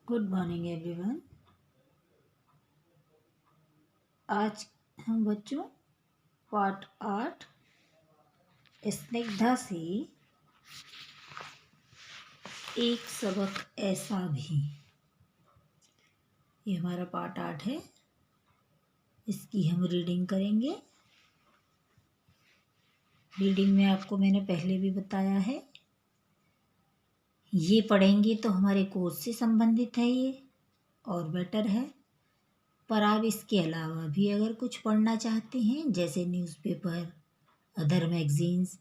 Good morning everyone. आज हम बच्चों पार्ट 8 स्निग्धा से एक सबक ऐसा भी, ये हमारा पार्ट 8 है। इसकी हम रीडिंग करेंगे। रीडिंग में आपको मैंने पहले भी बताया है, ये पढ़ेंगे तो हमारे कोर्स से संबंधित है ये और बेटर है। पर आप इसके अलावा भी अगर कुछ पढ़ना चाहते हैं, जैसे न्यूज़पेपर, अदर मैगजीन्स,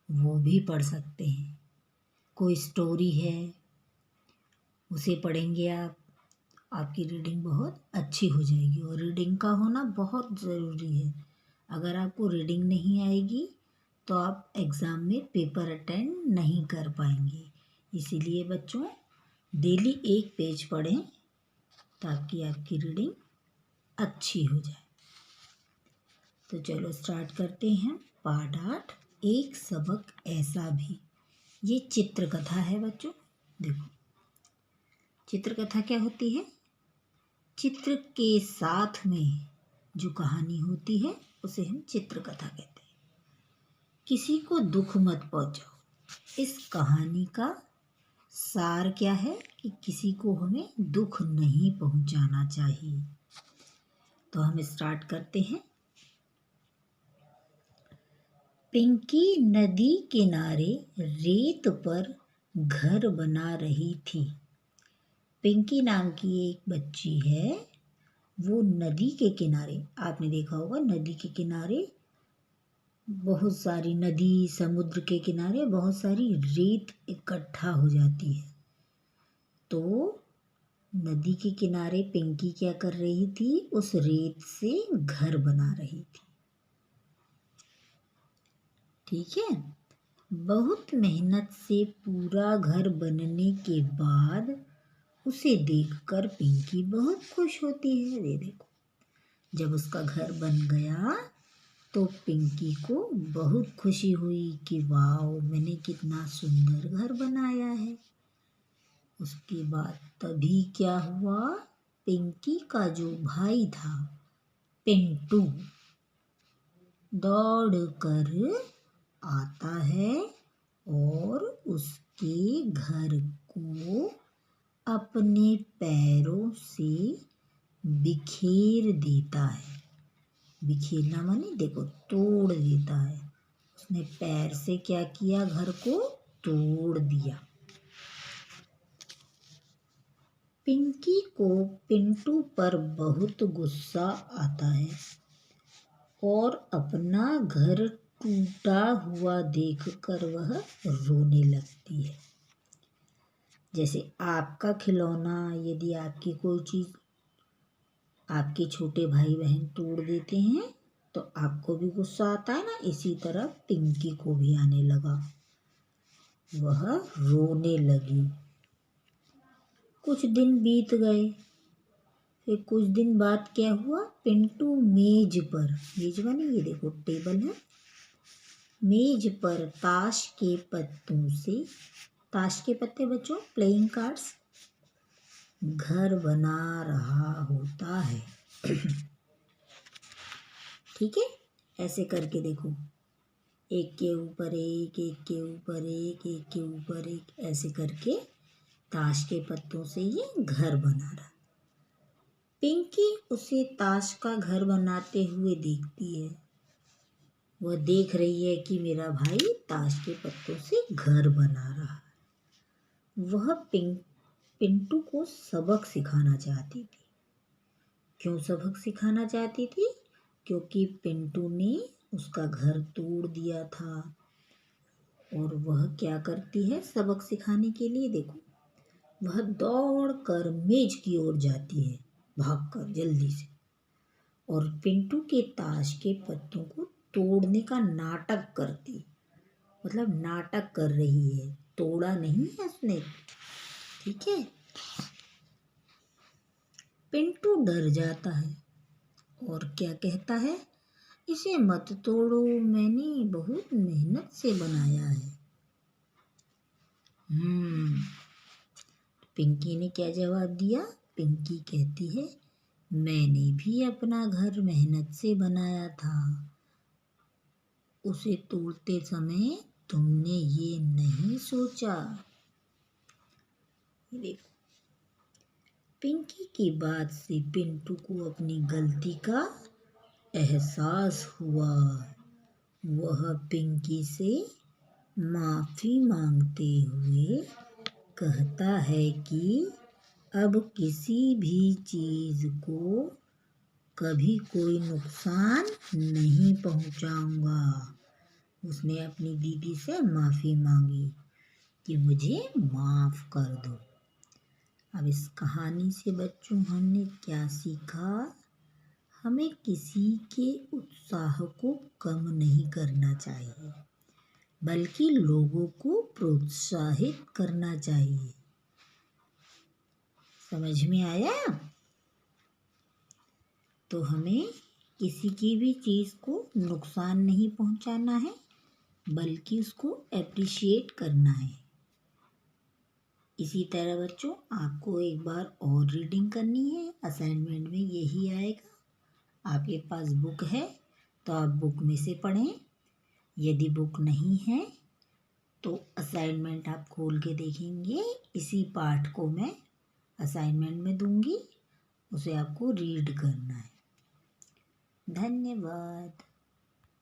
वो भी पढ़ सकते हैं। कोई स्टोरी है उसे पढ़ेंगे आप, आपकी रीडिंग बहुत अच्छी हो जाएगी। और रीडिंग का होना बहुत ज़रूरी है। अगर आपको रीडिंग नहीं आएगी तो आप एग्ज़ाम में पेपर अटेंड नहीं कर पाएंगे। इसीलिए बच्चों डेली एक पेज पढ़ें ताकि आपकी रीडिंग अच्छी हो जाए। तो चलो स्टार्ट करते हैं। पार्ट 8 एक सबक ऐसा भी। ये चित्रकथा है बच्चों। देखो, चित्रकथा क्या होती है? चित्र के साथ में जो कहानी होती है उसे हम चित्रकथा कहते हैं। किसी को दुख मत पहुंचाओ। इस कहानी का सार क्या है कि किसी को हमें दुख नहीं पहुंचाना चाहिए। तो हम स्टार्ट करते हैं। पिंकी नदी किनारे रेत पर घर बना रही थी। पिंकी नाम की एक बच्ची है, वो नदी के किनारे, आपने देखा होगा नदी के किनारे बहुत सारी, नदी समुद्र के किनारे बहुत सारी रेत इकट्ठा हो जाती है। तो नदी के किनारे पिंकी क्या कर रही थी? उस रेत से घर बना रही थी। ठीक है। बहुत मेहनत से पूरा घर बनने के बाद उसे देखकर पिंकी बहुत खुश होती है। ये देखो, जब उसका घर बन गया तो पिंकी को बहुत खुशी हुई कि वाओ, मैंने कितना सुंदर घर बनाया है। उसके बाद तभी क्या हुआ, पिंकी का जो भाई था पिंटू दौड़ कर आता है और उसके घर को अपने पैरों से बिखेर देता है। बिखेरना माने देखो, तोड़ देता है। उसने पैर से क्या किया? घर को तोड़ दिया। पिंकी को पिंटू पर बहुत गुस्सा आता है और अपना घर टूटा हुआ देखकर वह रोने लगती है। जैसे आपका खिलौना, यदि आपकी कोई चीज़ आपके छोटे भाई बहन तोड़ देते हैं तो आपको भी गुस्सा आता है ना। इसी तरह पिंकी को भी आने लगा, वह रोने लगी। कुछ दिन बीत गए। फिर कुछ दिन बाद क्या हुआ, पिंटू मेज पर, मेज माने ये देखो टेबल है, मेज पर ताश के पत्तों से, ताश के पत्ते बच्चों प्लेइंग कार्ड्स, घर बना रहा होता है। ठीक है, ऐसे करके देखो, एक के ऊपर एक, एक के ऊपर एक, एक के ऊपर एक, ऐसे करके ताश के पत्तों से ये घर बना रहा। पिंकी उसे ताश का घर बनाते हुए देखती है। वह देख रही है कि मेरा भाई ताश के पत्तों से घर बना रहा है। वह पिंटू को सबक सिखाना चाहती थी। क्यों सबक सिखाना चाहती थी? क्योंकि पिंटू ने उसका घर तोड़ दिया था। और वह क्या करती है सबक सिखाने के लिए? देखो, वह दौड़ कर मेज की ओर जाती है, भागकर जल्दी से, और पिंटू के ताश के पत्तों को तोड़ने का नाटक करती, मतलब नाटक कर रही है, तोड़ा नहीं है उसने। ठीक है। पिंटू डर जाता है और क्या कहता है, इसे मत तोड़ो, मैंने बहुत मेहनत से बनाया है। पिंकी ने क्या जवाब दिया? पिंकी कहती है, मैंने भी अपना घर मेहनत से बनाया था। उसे तोड़ते समय तुमने ये नहीं सोचा। देखो, पिंकी की बात से पिंटू को अपनी गलती का एहसास हुआ। वह पिंकी से माफ़ी मांगते हुए कहता है कि अब किसी भी चीज़ को कभी कोई नुकसान नहीं पहुंचाऊंगा। उसने अपनी दीदी से माफ़ी मांगी कि मुझे माफ़ कर दो। अब इस कहानी से बच्चों हमने क्या सीखा? हमें किसी के उत्साह को कम नहीं करना चाहिए, बल्कि लोगों को प्रोत्साहित करना चाहिए। समझ में आया? तो हमें किसी की भी चीज़ को नुकसान नहीं पहुंचाना है, बल्कि उसको एप्रिशिएट करना है। इसी तरह बच्चों, आपको एक बार और रीडिंग करनी है। असाइनमेंट में यही आएगा। आपके पास बुक है तो आप बुक में से पढ़ें। यदि बुक नहीं है तो असाइनमेंट आप खोल के देखेंगे। इसी पाठ को मैं असाइनमेंट में दूंगी, उसे आपको रीड करना है। धन्यवाद।